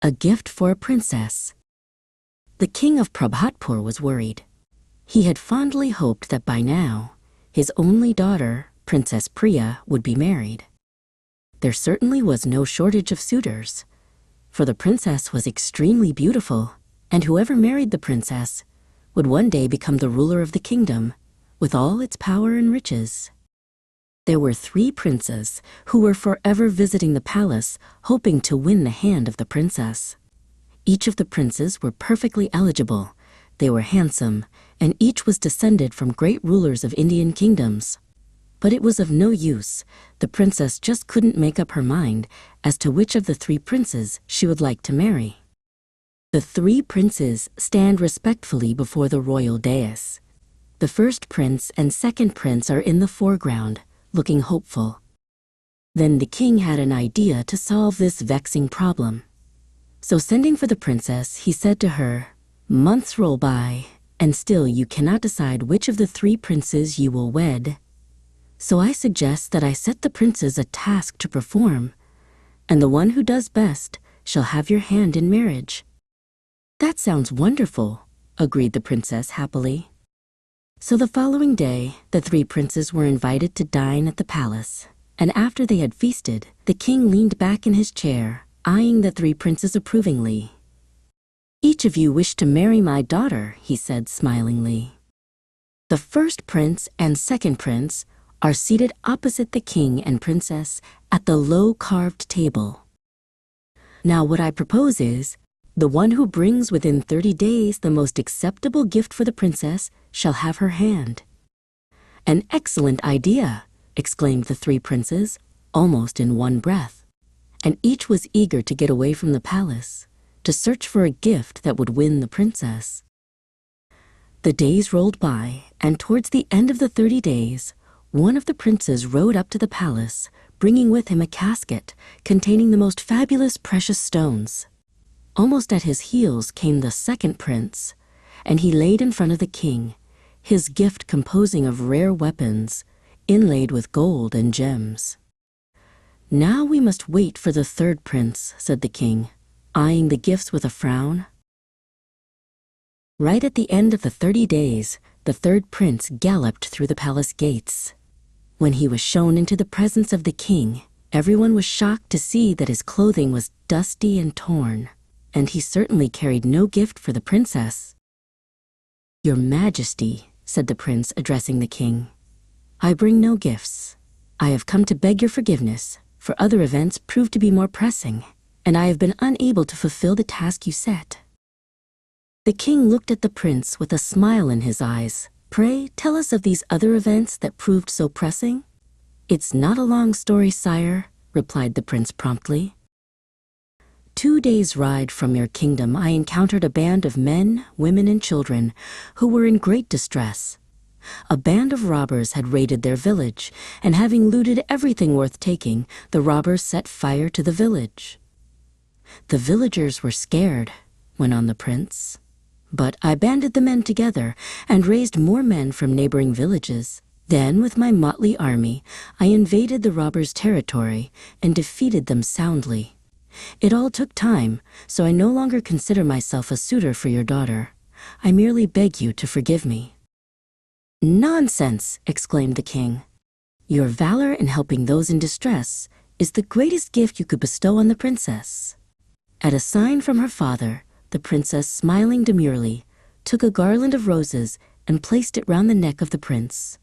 A gift for a princess. The king of Prabhatpur was worried. He had fondly hoped that by now, his only daughter, Princess Priya, would be married. There certainly was no shortage of suitors, for the princess was extremely beautiful, and whoever married the princess would one day become the ruler of the kingdom, with all its power and riches. There were 3 princes who were forever visiting the palace, hoping to win the hand of the princess. Each of the princes were perfectly eligible. They were handsome, and each was descended from great rulers of Indian kingdoms. But it was of no use. The princess just couldn't make up her mind as to which of the 3 princes she would like to marry. The 3 princes stand respectfully before the royal dais. The first prince and second prince are in the foreground, looking hopeful. Then the king had an idea to solve this vexing problem. So sending for the princess, he said to her, "Months roll by, and still you cannot decide which of the 3 princes you will wed. So I suggest that I set the princes a task to perform, and the one who does best shall have your hand in marriage." "That sounds wonderful," agreed the princess happily. So the following day, the 3 princes were invited to dine at the palace, and after they had feasted, the king leaned back in his chair, eyeing the 3 princes approvingly. "Each of you wish to marry my daughter," he said smilingly. The first prince and second prince are seated opposite the king and princess at the low carved table. Now what I propose is, the one who brings within 30 days the most acceptable gift for the princess shall have her hand. "An excellent idea," exclaimed the 3 princes, almost in one breath, and each was eager to get away from the palace, to search for a gift that would win the princess. The days rolled by, and towards the end of the 30 days, one of the princes rode up to the palace, bringing with him a casket containing the most fabulous precious stones. Almost at his heels came the second prince, and he laid in front of the king his gift composing of rare weapons, inlaid with gold and gems. "Now we must wait for the 3rd prince," said the king, eyeing the gifts with a frown. Right at the end of the 30 days, the 3rd prince galloped through the palace gates. When he was shown into the presence of the king, everyone was shocked to see that his clothing was dusty and torn, and he certainly carried no gift for the princess. "Your Majesty," said the prince, addressing the king, "I bring no gifts. I have come to beg your forgiveness, for other events proved to be more pressing, and I have been unable to fulfill the task you set." The king looked at the prince with a smile in his eyes. "Pray tell us of these other events that proved so pressing." "It's not a long story, sire," replied the prince promptly. 2 days' ride from your kingdom, I encountered a band of men, women, and children who were in great distress. A band of robbers had raided their village, and having looted everything worth taking, the robbers set fire to the village. "The villagers were scared," went on the prince, "but I banded the men together and raised more men from neighboring villages. Then, with my motley army, I invaded the robbers' territory and defeated them soundly. It all took time, so I no longer consider myself a suitor for your daughter. I merely beg you to forgive me." "Nonsense!" exclaimed the king. "Your valor in helping those in distress is the greatest gift you could bestow on the princess." At a sign from her father, the princess, smiling demurely, took a garland of roses and placed it round the neck of the prince.